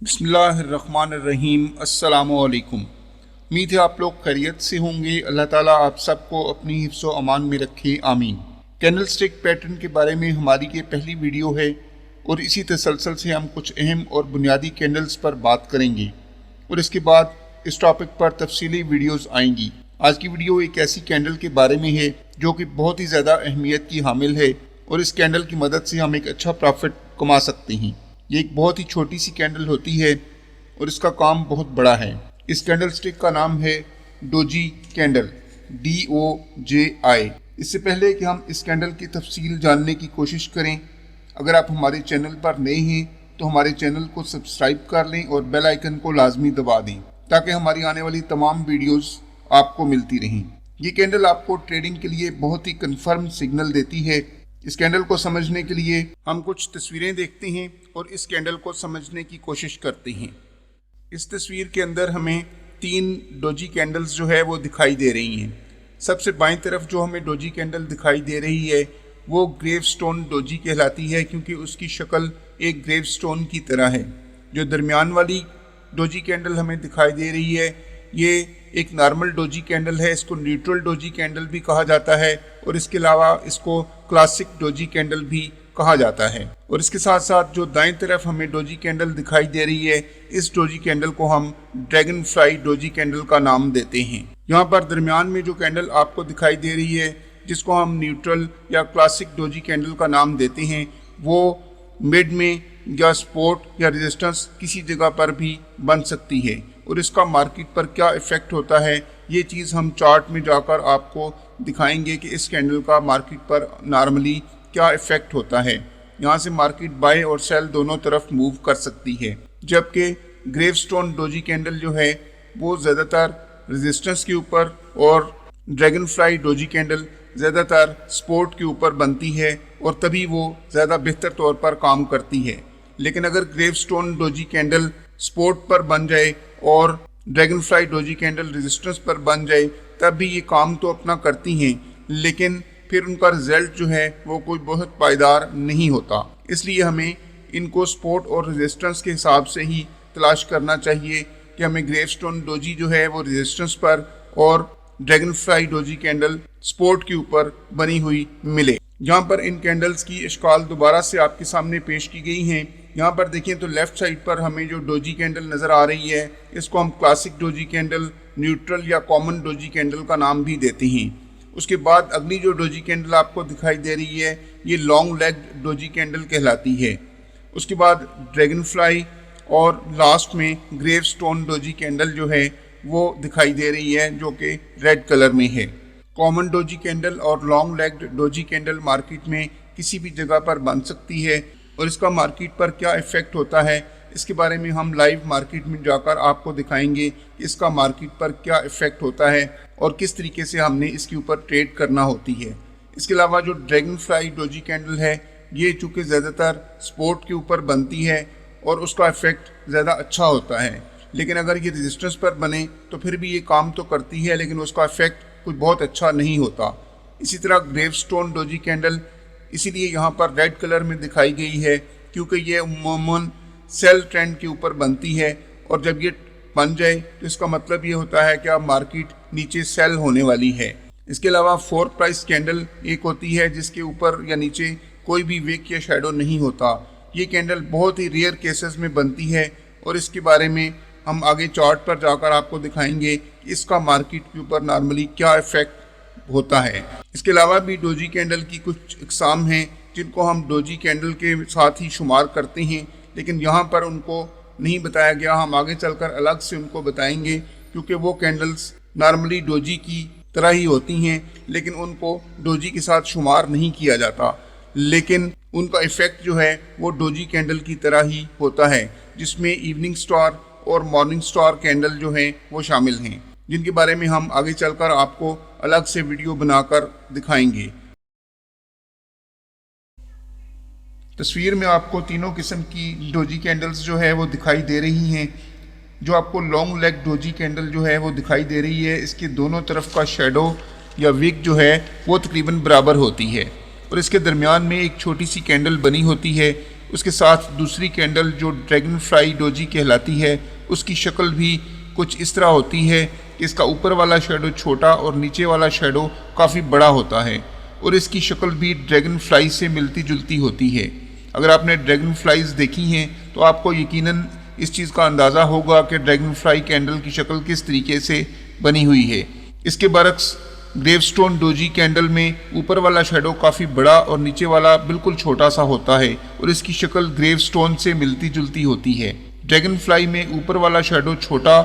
बिस्मिल्लाहिर्रहमानिर्रहीम। अस्सलामुअलैकुम। उम्मीद है आप लोग खैरियत से होंगे। अल्लाह ताला आप सबको अपनी हिफ्ज़ व अमान में रखे, आमीन। कैंडल स्टिक पैटर्न के बारे में हमारी ये पहली वीडियो है और इसी तसलसल से हम कुछ अहम और बुनियादी कैंडल्स पर बात करेंगे और इसके बाद इस टॉपिक पर तफसीली वीडियोज़ आएंगी। आज की वीडियो एक ऐसी कैंडल के बारे में है जो कि बहुत ही ज़्यादा अहमियत की हामिल है और इस कैंडल की मदद से हम एक अच्छा प्रॉफिट कमा सकते हैं। ये एक बहुत ही छोटी सी कैंडल होती है और इसका काम बहुत बड़ा है। इस कैंडल स्टिक का नाम है डोजी कैंडल, DOJI। इससे पहले कि हम इस कैंडल की तफसील जानने की कोशिश करें, अगर आप हमारे चैनल पर नए हैं तो हमारे चैनल को सब्सक्राइब कर लें और बेल आइकन को लाजमी दबा दें ताकि हमारी आने वाली तमाम वीडियोस आपको मिलती रहें। ये कैंडल आपको ट्रेडिंग के लिए बहुत ही कन्फर्म सिग्नल देती है। इस कैंडल को समझने के लिए हम कुछ तस्वीरें देखते हैं और इस कैंडल को समझने की कोशिश करते हैं। इस तस्वीर के अंदर हमें 3 डोजी कैंडल्स जो है वो दिखाई दे रही हैं। सबसे बाईं तरफ जो हमें डोजी कैंडल दिखाई दे रही है वो ग्रेवस्टोन डोजी कहलाती है, क्योंकि उसकी शक्ल एक ग्रेवस्टोन की तरह है। जो दरमियान वाली डोजी कैंडल हमें दिखाई दे रही है ये एक नॉर्मल डोजी कैंडल है। इसको न्यूट्रल डोजी कैंडल भी कहा जाता है और इसके अलावा इसको क्लासिक डोजी कैंडल भी कहा जाता है। और इसके साथ साथ जो दाएं तरफ हमें डोजी कैंडल दिखाई दे रही है, इस डोजी कैंडल को हम ड्रैगन फ्लाई डोजी कैंडल का नाम देते हैं। यहाँ पर दरमियान में जो कैंडल आपको दिखाई दे रही है जिसको हम न्यूट्रल या क्लासिक डोजी कैंडल का नाम देते हैं, वो मिड में या सपोर्ट या रेजिस्टेंस किसी जगह पर भी बन सकती है और इसका मार्केट पर क्या इफ़ेक्ट होता है ये चीज़ हम चार्ट में जाकर आपको दिखाएंगे कि इस कैंडल का मार्केट पर नॉर्मली क्या इफ़ेक्ट होता है। यहाँ से मार्केट बाय और सेल दोनों तरफ मूव कर सकती है, जबकि ग्रेवस्टोन डोजी कैंडल जो है वो ज़्यादातर रेजिस्टेंस के ऊपर और ड्रैगन फ्लाई डोजी कैंडल ज़्यादातर सपोर्ट के ऊपर बनती है और तभी वो ज़्यादा बेहतर तौर पर काम करती है। लेकिन अगर ग्रेवस्टोन डोजी कैंडल सपोर्ट पर बन जाए और dragon fly doji candle resistance पर बन जाए तब भी ये काम तो अपना करती हैं, लेकिन फिर उनका रिजल्ट जो है वो कोई बहुत पायदार नहीं होता। इसलिए हमें इनको सपोर्ट और रेजिस्टेंस के हिसाब से ही तलाश करना चाहिए कि हमें ग्रेवस्टोन डोजी जो है वो रेजिस्टेंस पर और dragon fly doji candle support के ऊपर बनी हुई मिले। यहाँ पर इन कैंडल्स की इश्काल दोबारा से आपके सामने पेश की गई हैं। यहाँ पर देखें तो लेफ़्ट साइड पर हमें जो डोजी कैंडल नज़र आ रही है इसको हम क्लासिक डोजी कैंडल, न्यूट्रल या कॉमन डोजी कैंडल का नाम भी देते हैं। उसके बाद अगली जो डोजी कैंडल आपको दिखाई दे रही है ये लॉन्ग लेग डोजी कैंडल कहलाती है। उसके बाद ड्रैगन फ्लाई और लास्ट में ग्रेवस्टोन डोजी कैंडल जो है वो दिखाई दे रही है जो कि रेड कलर में है। कॉमन डोजी कैंडल और long legged doji candle market में किसी भी जगह पर बन सकती है और इसका मार्केट पर क्या इफ़ेक्ट होता है इसके बारे में हम लाइव मार्केट में जाकर आपको दिखाएंगे कि इसका मार्केट पर क्या इफ़ेक्ट होता है और किस तरीके से हमने इसके ऊपर ट्रेड करना होती है। इसके अलावा जो ड्रैगन फ्लाई डोजी कैंडल है ये चूँकि ज़्यादातर सपोर्ट के ऊपर बनती है और उसका इफ़ेक्ट ज़्यादा अच्छा होता है, लेकिन अगर ये रेजिस्टेंस पर बने तो फिर भी ये काम तो करती है लेकिन उसका इफ़ेक्ट कुछ बहुत अच्छा नहीं होता। इसी तरह ग्रेवस्टोन डोजी कैंडल इसीलिए यहाँ पर रेड कलर में दिखाई गई है क्योंकि ये उम्मूमन सेल ट्रेंड के ऊपर बनती है और जब ये बन जाए तो इसका मतलब ये होता है कि अब मार्केट नीचे सेल होने वाली है। इसके अलावा 4 प्राइस कैंडल एक होती है जिसके ऊपर या नीचे कोई भी विक या शेडो नहीं होता। ये कैंडल बहुत ही रेयर केसेस में बनती है और इसके बारे में हम आगे चार्ट पर जाकर आपको दिखाएंगे कि इसका मार्केट के ऊपर नॉर्मली क्या इफ़ेक्ट होता है। इसके अलावा भी डोजी कैंडल की कुछ इकसाम हैं जिनको हम डोजी कैंडल के साथ ही शुमार करते हैं, लेकिन यहाँ पर उनको नहीं बताया गया। हम आगे चलकर अलग से उनको बताएंगे क्योंकि वो कैंडल्स नॉर्मली डोजी की तरह ही होती हैं लेकिन उनको डोजी के साथ शुमार नहीं किया जाता, लेकिन उनका इफ़ेक्ट जो है वो डोजी कैंडल की तरह ही होता है, जिसमें इवनिंग स्टार और मॉर्निंग स्टार कैंडल जो हैं वो शामिल हैं, जिनके बारे में हम आगे चलकर आपको अलग से वीडियो बनाकर दिखाएंगे। तस्वीर में आपको तीनों किस्म की डोजी कैंडल्स जो है वो दिखाई दे रही हैं। जो आपको लॉन्ग लेग डोजी कैंडल जो है वो दिखाई दे रही है, इसके दोनों तरफ का शेडो या विक जो है वो तकरीबन बराबर होती है और इसके दरमियान में एक छोटी सी कैंडल बनी होती है। उसके साथ दूसरी कैंडल जो ड्रैगन फ्लाई डोजी कहलाती है, उसकी शक्ल भी कुछ इस तरह होती है कि इसका ऊपर वाला शेडो छोटा और नीचे वाला शेडो काफ़ी बड़ा होता है और इसकी शक्ल भी ड्रैगन फ्लाई से मिलती जुलती होती है। अगर आपने ड्रैगन फ्लाइज देखी हैं तो आपको यकीनन इस चीज़ का अंदाज़ा होगा कि ड्रैगन फ्लाई कैंडल की शक्ल किस तरीके से बनी हुई है। इसके बरक्स ग्रेवस्टोन डोजी कैंडल में ऊपर वाला शेडो काफ़ी बड़ा और नीचे वाला बिल्कुल छोटा सा होता है और इसकी शक्ल ग्रेवस्टोन से मिलती जुलती होती है। ड्रैगन फ्लाई में ऊपर वाला शेडो छोटा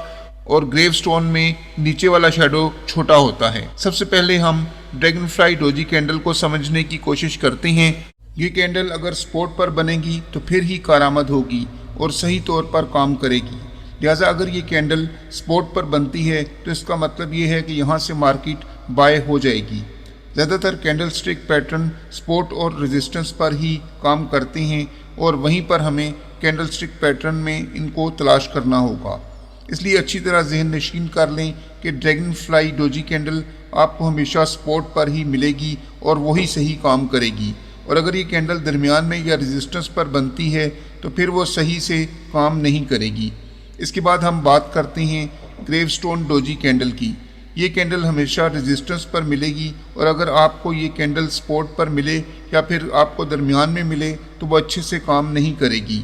और ग्रेवस्टोन में नीचे वाला शेडो छोटा होता है। सबसे पहले हम ड्रैगन फ्लाई डोजी कैंडल को समझने की कोशिश करते हैं। ये कैंडल अगर स्पॉट पर बनेगी तो फिर ही कारामद होगी और सही तौर पर काम करेगी। लिहाजा अगर ये कैंडल स्पॉट पर बनती है तो इसका मतलब ये है कि यहाँ से मार्केट बाय हो जाएगी। ज़्यादातर कैंडल स्टिक पैटर्न स्पॉट और रेजिस्टेंस पर ही काम करते हैं और वहीं पर हमें कैंडल स्टिक पैटर्न में इनको तलाश करना होगा। इसलिए अच्छी तरह जहन नशीन कर लें कि ड्रैगन फ्लाई डोजी कैंडल आपको हमेशा स्पॉट पर ही मिलेगी और वही सही काम करेगी। और अगर ये कैंडल दरमियान में या रेजिस्टेंस पर बनती है तो फिर वो सही से काम नहीं करेगी। इसके बाद हम बात करते हैं ग्रेवस्टोन डोजी कैंडल की। ये कैंडल हमेशा रेजिस्टेंस पर मिलेगी और अगर आपको ये कैंडल स्पॉट पर मिले या फिर आपको दरमियान में मिले तो वो अच्छे से काम नहीं करेगी।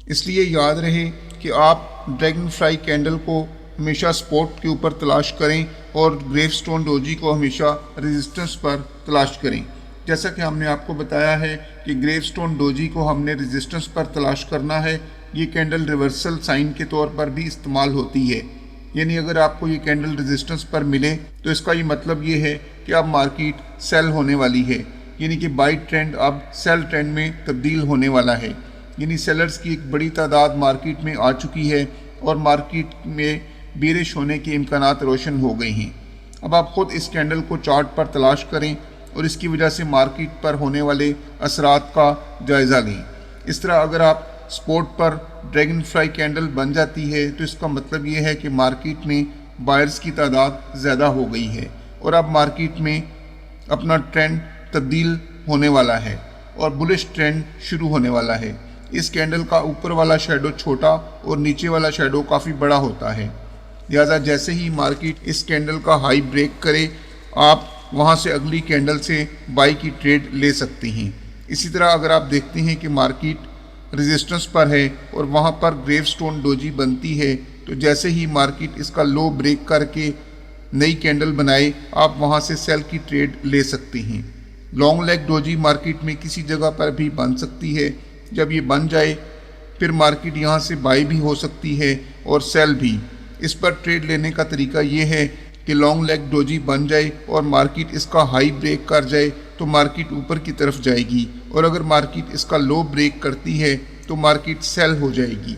इसलिए याद रहे कि आप ड्रैगन फ्लाई कैंडल को हमेशा स्पॉट के ऊपर तलाश करें और ग्रेवस्टोन डोजी को हमेशा रेजिस्टेंस पर तलाश करें। जैसा कि हमने आपको बताया है कि ग्रेवस्टोन डोजी को हमने रेजिस्टेंस पर तलाश करना है। ये कैंडल रिवर्सल साइन के तौर पर भी इस्तेमाल होती है, यानी अगर आपको ये कैंडल रेजिस्टेंस पर मिले तो इसका ये मतलब ये है कि अब मार्केट सेल होने वाली है, यानी कि बाई ट्रेंड अब सेल ट्रेंड में तब्दील होने वाला है। यानी सेलर्स की एक बड़ी तादाद मार्केट में आ चुकी है और मार्केट में बेरिश होने के इम्कानात रोशन हो गए हैं। अब आप ख़ुद इस कैंडल को चार्ट पर तलाश करें और इसकी वजह से मार्केट पर होने वाले असरात का जायज़ा लें। इस तरह अगर आप स्पॉट पर ड्रैगन फ्लाई कैंडल बन जाती है तो इसका मतलब ये है कि मार्केट में बायर्स की तादाद ज़्यादा हो गई है और अब मार्केट में अपना ट्रेंड तब्दील होने वाला है और बुलिश ट्रेंड शुरू होने वाला है। इस कैंडल का ऊपर वाला शेडो छोटा और नीचे वाला शेडो काफ़ी बड़ा होता है। लिहाजा जैसे ही मार्केट इस कैंडल का हाई ब्रेक करे आप वहां से अगली कैंडल से बाई की ट्रेड ले सकते हैं। इसी तरह अगर आप देखते हैं कि मार्केट रेजिस्टेंस पर है और वहां पर ग्रेवस्टोन डोजी बनती है तो जैसे ही मार्केट इसका लो ब्रेक करके नई कैंडल बनाए आप वहां से सेल की ट्रेड ले सकते हैं। लॉन्ग लेग डोजी मार्केट में किसी जगह पर भी बन सकती है। जब ये बन जाए फिर मार्केट यहाँ से बाई भी हो सकती है और सेल भी। इस पर ट्रेड लेने का तरीका ये है कि लॉन्ग लेग डोजी बन जाए और मार्केट इसका हाई ब्रेक कर जाए तो मार्केट ऊपर की तरफ जाएगी और अगर मार्केट इसका लो ब्रेक करती है तो मार्केट सेल हो जाएगी।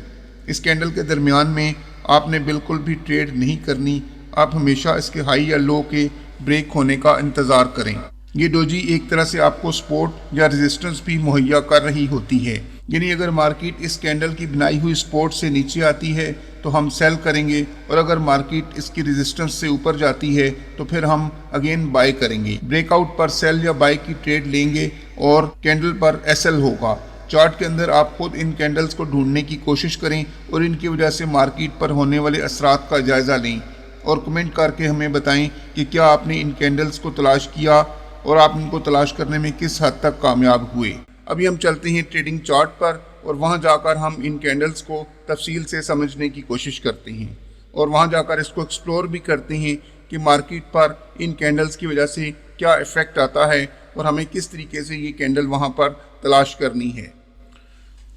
इस कैंडल के दरमियान में आपने बिल्कुल भी ट्रेड नहीं करनी। आप हमेशा इसके हाई या लो के ब्रेक होने का इंतज़ार करें। ये डोजी एक तरह से आपको सपोर्ट या रेजिस्टेंस भी मुहैया कर रही होती है। यानी अगर मार्केट इस कैंडल की बनाई हुई सपोर्ट से नीचे आती है तो हम सेल करेंगे और अगर मार्केट इसकी रेजिस्टेंस से ऊपर जाती है तो फिर हम अगेन बाय करेंगे। ब्रेकआउट पर सेल या बाय की ट्रेड लेंगे और कैंडल पर एसएल होगा। चार्ट के अंदर आप खुद इन कैंडल्स को ढूंढने की कोशिश करें और इनकी वजह से मार्केट पर होने वाले असरात का जायज़ा लें और कमेंट करके हमें बताएं कि क्या आपने इन कैंडल्स को तलाश किया और आप इनको तलाश करने में किस हद तक कामयाब हुए। अभी हम चलते हैं ट्रेडिंग चार्ट पर और वहां जाकर हम इन कैंडल्स को तफसील से समझने की कोशिश करते हैं और वहां जाकर इसको एक्सप्लोर भी करते हैं कि मार्केट पर इन कैंडल्स की वजह से क्या इफ़ेक्ट आता है और हमें किस तरीके से ये कैंडल वहां पर तलाश करनी है।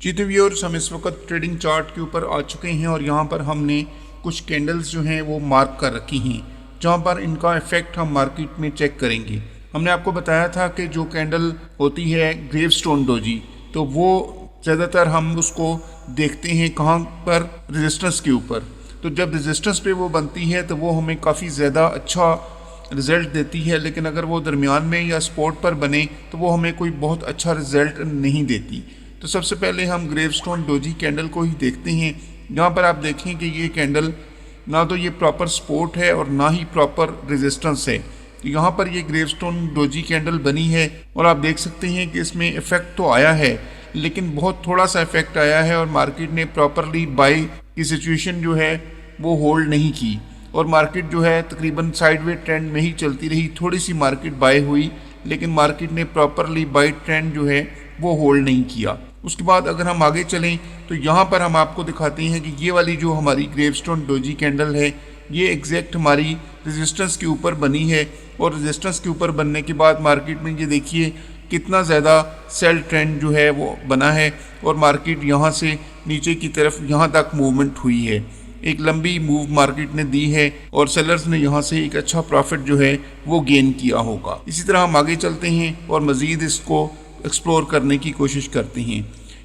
जी तो व्यूअर्स, हम इस वक्त ट्रेडिंग चार्ट के ऊपर आ चुके हैं और यहाँ पर हमने कुछ कैंडल्स जो हैं वो मार्क कर रखी हैं जहाँ पर इनका इफ़ेक्ट हम मार्केट में चेक करेंगे। हमने आपको बताया था कि जो कैंडल होती है ग्रेवस्टोन डोजी, तो वो ज़्यादातर हम उसको देखते हैं कहाँ पर, रेजिस्टेंस के ऊपर। तो जब रेजिस्टेंस पे वो बनती है तो वो हमें काफ़ी ज़्यादा अच्छा रिज़ल्ट देती है, लेकिन अगर वो दरमियान में या स्पॉट पर बने तो वो हमें कोई बहुत अच्छा रिज़ल्ट नहीं देती। तो सबसे पहले हम ग्रेवस्टोन डोजी कैंडल को ही देखते हैं। यहाँ पर आप देखें कि ये कैंडल ना तो ये प्रॉपर सपोर्ट है और ना ही प्रॉपर रेजिस्टेंस है। तो यहाँ पर ये ग्रेवस्टोन डोजी कैंडल बनी है और आप देख सकते हैं कि इसमें इफ़ेक्ट तो आया है, लेकिन बहुत थोड़ा सा इफेक्ट आया है और मार्केट ने प्रॉपरली बाय की सिचुएशन जो है वो होल्ड नहीं की और मार्केट जो है तकरीबन साइडवे ट्रेंड में ही चलती रही। थोड़ी सी मार्केट बाय हुई लेकिन मार्केट ने प्रॉपरली बाय ट्रेंड जो है वो होल्ड नहीं किया। उसके बाद अगर हम आगे चलें तो यहाँ पर हम आपको दिखाते हैं कि ये वाली जो हमारी ग्रेवस्टोन डोजी कैंडल है ये एग्जैक्ट हमारी रेजिस्टेंस के ऊपर बनी है और रेजिस्टेंस के ऊपर बनने के बाद मार्केट में ये देखिए कितना ज़्यादा सेल ट्रेंड जो है वो बना है और मार्केट यहाँ से नीचे की तरफ यहाँ तक मूवमेंट हुई है। एक लंबी मूव मार्केट ने दी है और सेलर्स ने यहाँ से एक अच्छा प्रॉफिट जो है वो गेन किया होगा। इसी तरह हम आगे चलते हैं और मज़ीद इसको एक्सप्लोर करने की कोशिश करते हैं।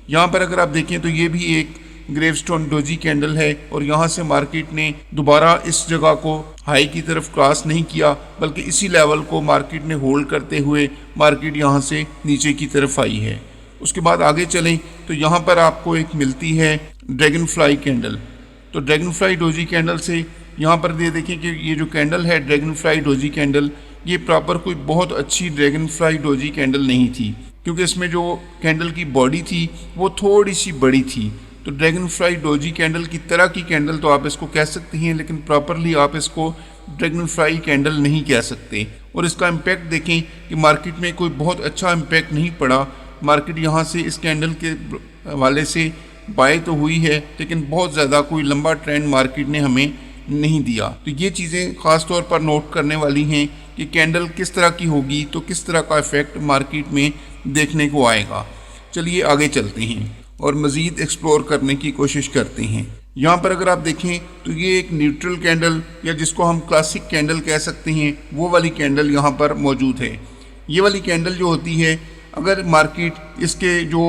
यहाँ पर अगर आप देखें तो ये भी एक ग्रेवस्टोन डोजी कैंडल है और यहाँ से मार्केट ने दोबारा इस जगह को हाई की तरफ क्रॉस नहीं किया बल्कि इसी लेवल को मार्केट ने होल्ड करते हुए मार्केट यहाँ से नीचे की तरफ आई है। उसके बाद आगे चलें तो यहाँ पर आपको एक मिलती है ड्रैगन फ्लाई कैंडल। तो ड्रैगन फ्लाई डोजी कैंडल से यहाँ पर ये देखें कि ये जो कैंडल है ड्रैगन फ्लाई डोजी कैंडल ये प्रॉपर कोई बहुत अच्छी ड्रैगन फ्लाई डोजी कैंडल नहीं थी क्योंकि इसमें जो कैंडल की बॉडी थी वो थोड़ी सी बड़ी थी। तो ड्रैगन फ्लाई डोजी कैंडल की तरह की कैंडल तो आप इसको कह सकते हैं लेकिन प्रॉपरली आप इसको ड्रैगन फ्लाई कैंडल नहीं कह सकते। और इसका इम्पैक्ट देखें कि मार्केट में कोई बहुत अच्छा इम्पैक्ट नहीं पड़ा। मार्केट यहाँ से इस कैंडल के हवाले से बाय तो हुई है लेकिन बहुत ज़्यादा कोई लंबा ट्रेंड मार्केट ने हमें नहीं दिया। तो ये चीज़ें ख़ास तौर पर नोट करने वाली हैं कि कैंडल किस तरह की होगी तो किस तरह का इफ़ेक्ट मार्केट में देखने को आएगा। चलिए आगे चलते हैं और मज़ीद एक्सप्लोर करने की कोशिश करते हैं। यहाँ पर अगर आप देखें तो ये एक न्यूट्रल कैंडल या जिसको हम क्लासिक कैंडल कह सकते हैं वो वाली कैंडल यहाँ पर मौजूद है। ये वाली कैंडल जो होती है अगर मार्केट इसके जो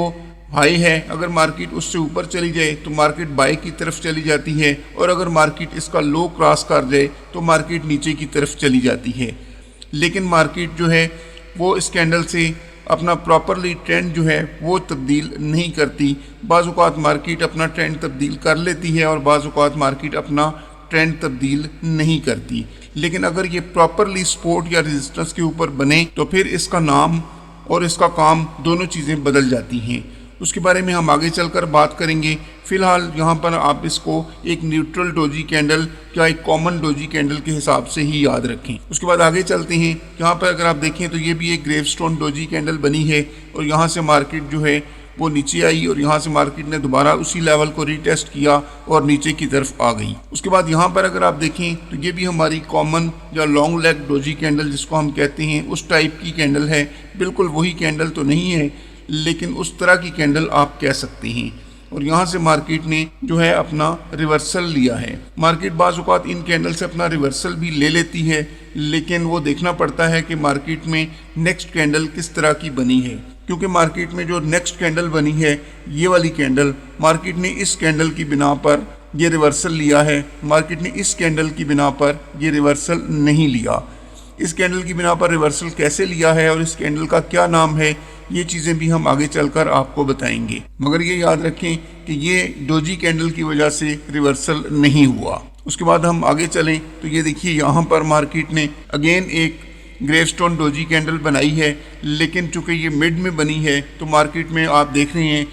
हाई है अगर मार्केट उससे ऊपर चली जाए तो मार्केट बाय की तरफ चली जाती है और अगर मार्केट इसका लो क्रॉस कर जाए तो मार्केट नीचे की तरफ चली जाती है। लेकिन मार्केट जो है वो इस कैंडल से अपना प्रॉपरली ट्रेंड जो है वो तब्दील नहीं करती। बाज़ औक़ात मार्केट अपना ट्रेंड तब्दील कर लेती है और बाज़ औक़ात मार्केट अपना ट्रेंड तब्दील नहीं करती। लेकिन अगर ये प्रॉपरली सपोर्ट या रेजिस्टेंस के ऊपर बने तो फिर इसका नाम और इसका काम दोनों चीज़ें बदल जाती हैं। उसके बारे में हम आगे चलकर बात करेंगे। फ़िलहाल यहाँ पर आप इसको एक न्यूट्रल डोजी कैंडल या एक कॉमन डोजी कैंडल के हिसाब से ही याद रखें। उसके बाद आगे चलते हैं। यहाँ पर अगर आप देखें तो ये भी एक ग्रेवस्टोन डोजी कैंडल बनी है और यहाँ से मार्केट जो है वो नीचे आई और यहाँ से मार्केट ने दोबारा उसी लेवल को रीटेस्ट किया और नीचे की तरफ आ गई। उसके बाद यहाँ पर अगर आप देखें तो ये भी हमारी कॉमन या लॉन्ग लेग डोजी कैंडल जिसको हम कहते हैं उस टाइप की कैंडल है। बिल्कुल वही कैंडल तो नहीं है लेकिन उस तरह की कैंडल आप कह सकते हैं। और यहाँ से मार्केट ने जो है अपना रिवर्सल लिया है। मार्केट बाज़ औक़ात इन कैंडल से अपना रिवर्सल भी ले लेती है लेकिन वो देखना पड़ता है कि मार्केट में नेक्स्ट कैंडल किस तरह की बनी है, क्योंकि मार्केट में जो नेक्स्ट कैंडल बनी है ये वाली कैंडल मार्केट ने इस कैंडल की बिना पर ये रिवर्सल लिया है। मार्केट ने इस कैंडल की बिना पर ये रिवर्सल नहीं लिया। इस कैंडल की बिना पर रिवर्सल कैसे लिया है और इस कैंडल का क्या नाम है ये चीज़ें भी हम आगे चलकर आपको बताएंगे। मगर ये याद रखें कि ये डोजी कैंडल की वजह से रिवर्सल नहीं हुआ। उसके बाद हम आगे चलें तो ये देखिए यहाँ पर मार्केट ने अगेन एक ग्रेवस्टोन डोजी कैंडल बनाई है लेकिन चूँकि ये मिड में बनी है तो मार्केट में आप देख रहे हैं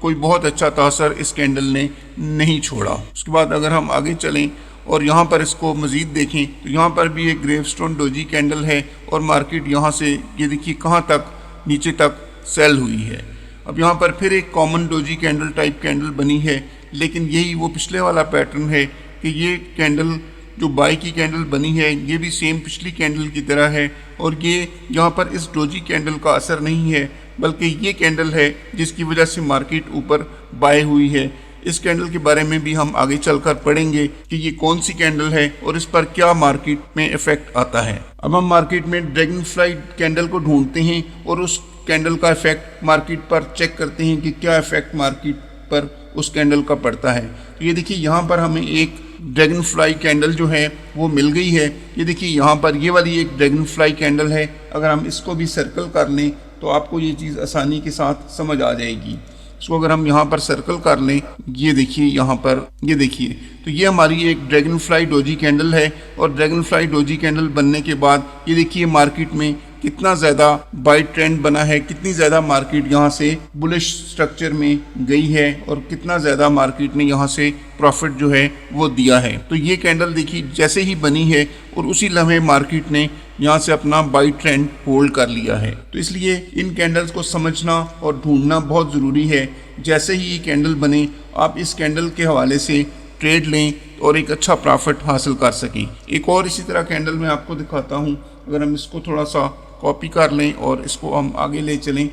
कोई बहुत अच्छा तासर इस कैंडल ने नहीं छोड़ा। उसके बाद अगर हम आगे चलें और यहाँ पर इसको मज़ीद देखें तो यहाँ पर भी एक ग्रेवस्टोन डोजी कैंडल है और मार्केट यहाँ से ये देखिए कहाँ तक नीचे तक सेल हुई है। अब यहाँ पर फिर एक common doji candle type candle बनी है लेकिन यही वो पिछले वाला पैटर्न है कि ये कैंडल जो बाय की कैंडल बनी है ये भी सेम पिछली कैंडल की तरह है और ये यहाँ पर इस डोजी कैंडल का असर नहीं है बल्कि ये कैंडल है जिसकी वजह से मार्केट ऊपर बाय हुई है। इस कैंडल के बारे में भी हम आगे चलकर पढ़ेंगे कि ये कौन सी कैंडल है और इस पर क्या मार्केट में इफेक्ट आता है। अब हम मार्केट में ड्रैगन फ्लाई कैंडल को ढूंढते हैं और उस कैंडल का इफेक्ट मार्केट पर चेक करते हैं कि क्या इफेक्ट मार्केट पर उस कैंडल का पड़ता है। तो ये देखिए यहाँ पर हमें एक ड्रैगन फ्लाई कैंडल जो है वो मिल गई है। ये देखिए यहाँ पर ये वाली एक ड्रैगन फ्लाई कैंडल है। अगर हम इसको भी सर्कल कर लें तो आपको ये चीज़ आसानी के साथ समझ आ जाएगी। इसको अगर हम यहाँ पर सर्कल कर लें, ये देखिए यहाँ पर ये देखिए, तो ये हमारी एक ड्रैगन फ्लाई डोजी कैंडल है और ड्रैगन फ्लाई डोजी कैंडल बनने के बाद ये देखिए मार्केट में कितना ज़्यादा बाय ट्रेंड बना है, कितनी ज़्यादा मार्केट यहाँ से बुलिश स्ट्रक्चर में गई है और कितना ज़्यादा मार्केट ने यहाँ से प्रॉफिट जो है वो दिया है। तो ये कैंडल देखिए जैसे ही बनी है और उसी लम्हे मार्केट ने यहाँ से अपना बाई ट्रेंड होल्ड कर लिया है। तो इसलिए इन कैंडल्स को समझना और ढूंढना बहुत ज़रूरी है। जैसे ही ये कैंडल बने आप इस कैंडल के हवाले से ट्रेड लें और एक अच्छा प्रॉफिट हासिल कर सकें। एक और इसी तरह कैंडल मैं आपको दिखाता हूँ। अगर हम इसको थोड़ा सा कॉपी कर लें और इसको हम आगे ले चलें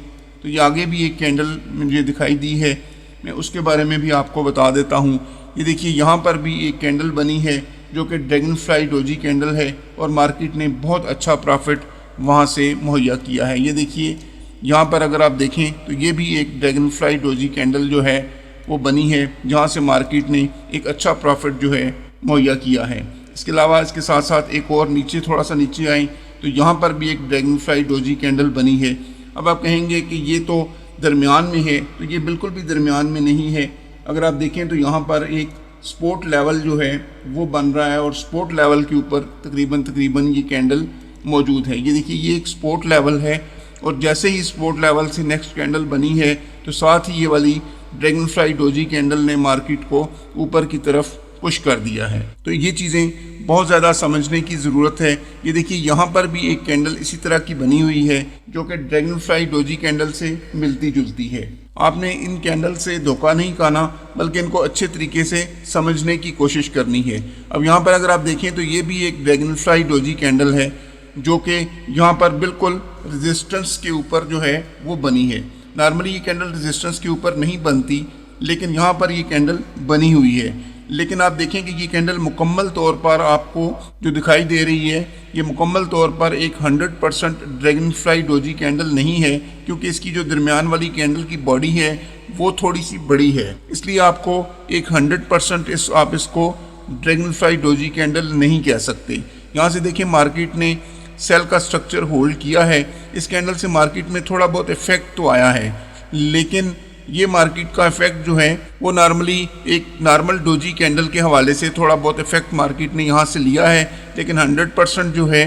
तो ये आगे भी एक कैंडल मुझे दिखाई दी है, मैं उसके बारे में भी आपको बता देता हूँ। ये देखिए यहाँ पर भी एक कैंडल बनी है जो कि ड्रैगन फ्लाई डोजी कैंडल है और मार्केट ने बहुत अच्छा प्रॉफिट वहाँ से मुहैया किया है। ये देखिए यहाँ पर अगर आप देखें तो ये भी एक ड्रैगन फ्लाई डोजी कैंडल जो है वो बनी है जहाँ से मार्केट ने एक अच्छा प्रॉफिट जो है मुहैया किया है। इसके अलावा इसके साथ साथ एक और नीचे थोड़ा सा नीचे आए तो यहाँ पर भी एक ड्रैगन फ्लाई डोजी कैंडल बनी है। अब आप कहेंगे कि ये तो दरमियान में है, तो ये बिल्कुल भी दरमियान में नहीं है। अगर आप देखें तो यहाँ पर एक सपोर्ट लेवल जो है वो बन रहा है और सपोर्ट लेवल के ऊपर तकरीबन ये कैंडल मौजूद है। ये देखिए ये एक सपोर्ट लेवल है और जैसे ही सपोर्ट लेवल से नेक्स्ट कैंडल बनी है तो साथ ही ये वाली ड्रैगन फ्लाई डोजी कैंडल ने मार्केट को ऊपर की तरफ पुश कर दिया है। तो ये चीज़ें बहुत ज़्यादा समझने की ज़रूरत है। ये देखिए यहाँ पर भी एक कैंडल इसी तरह की बनी हुई है जो कि ड्रैगन फ्लाई डोजी कैंडल से मिलती जुलती है। आपने इन कैंडल से धोखा नहीं खाना बल्कि इनको अच्छे तरीके से समझने की कोशिश करनी है। अब यहाँ पर अगर आप देखें तो ये भी एक ड्रैगन फ्लाई डोजी कैंडल है जो कि यहाँ पर बिल्कुल रेजिस्टेंस के ऊपर जो है वो बनी है। नॉर्मली ये कैंडल रेजिस्टेंस के ऊपर नहीं बनती लेकिन यहाँ पर ये कैंडल बनी हुई है। लेकिन आप देखें कि ये कैंडल मुकम्मल तौर पर आपको जो दिखाई दे रही है ये मुकम्मल तौर पर एक 100% ड्रैगन फ्लाई डोजी कैंडल नहीं है, क्योंकि इसकी जो दरमियान वाली कैंडल की बॉडी है वो थोड़ी सी बड़ी है। इसलिए आपको एक 100% आप इसको ड्रैगन फ्लाई डोजी कैंडल नहीं कह सकते। यहाँ से देखिए मार्केट ने सेल का स्ट्रक्चर होल्ड किया है। इस कैंडल से मार्केट में थोड़ा बहुत इफेक्ट तो आया है, लेकिन ये मार्केट का इफेक्ट जो है वो नॉर्मली एक नॉर्मल डोजी कैंडल के हवाले से थोड़ा बहुत इफेक्ट मार्केट ने यहाँ से लिया है, लेकिन 100% जो है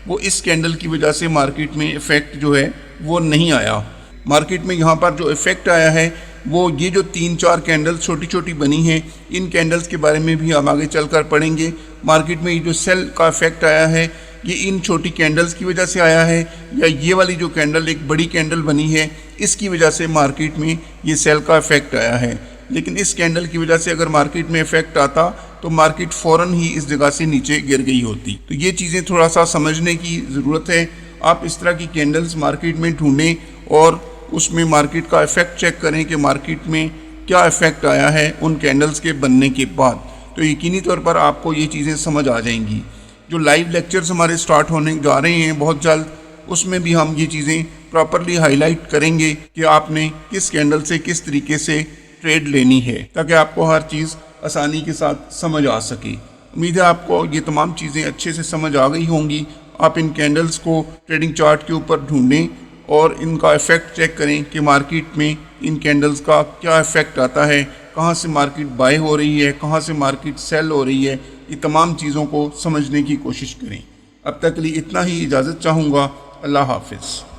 वो इस कैंडल की वजह से मार्केट में इफेक्ट जो है वो नहीं आया। मार्केट में यहाँ पर जो इफेक्ट आया है वो ये जो 3-4 कैंडल्स छोटी छोटी बनी हैं, इन कैंडल्स के बारे में भी हम आगे चलकर पढ़ेंगे। मार्केट में ये जो सेल का इफेक्ट आया है ये इन छोटी कैंडल्स की वजह से आया है या ये वाली जो कैंडल एक बड़ी कैंडल बनी है इसकी वजह से मार्केट में ये सेल का इफेक्ट आया है। लेकिन इस कैंडल की वजह से अगर मार्केट में इफेक्ट आता तो मार्केट फ़ौरन ही इस जगह से नीचे गिर गई होती। तो ये चीज़ें थोड़ा सा समझने की ज़रूरत है। आप इस तरह की कैंडल्स मार्केट में ढूंढें और उसमें मार्केट का इफेक्ट चेक करें कि मार्केट में क्या इफेक्ट आया है उन कैंडल्स के बनने के बाद। तो यकीनी तौर पर आपको ये चीज़ें समझ आ जाएंगी। जो लाइव लेक्चर्स हमारे स्टार्ट होने जा रहे हैं बहुत जल्द, उसमें भी हम ये चीज़ें प्रॉपरली हाईलाइट करेंगे कि आपने किस कैंडल से किस तरीके से ट्रेड लेनी है, ताकि आपको हर चीज़ आसानी के साथ समझ आ सके। उम्मीद है आपको ये तमाम चीज़ें अच्छे से समझ आ गई होंगी। आप इन कैंडल्स को ट्रेडिंग चार्ट के ऊपर ढूंढें और इनका इफेक्ट चेक करें कि मार्केट में इन कैंडल्स का क्या इफेक्ट आता है, कहाँ से मार्केट बाय हो रही है, कहाँ से मार्केट सेल हो रही है। ये तमाम चीज़ों को समझने की कोशिश करें। अब तक के लिए इतना ही इजाज़त चाहूँगा। अल्लाह हाफिज़।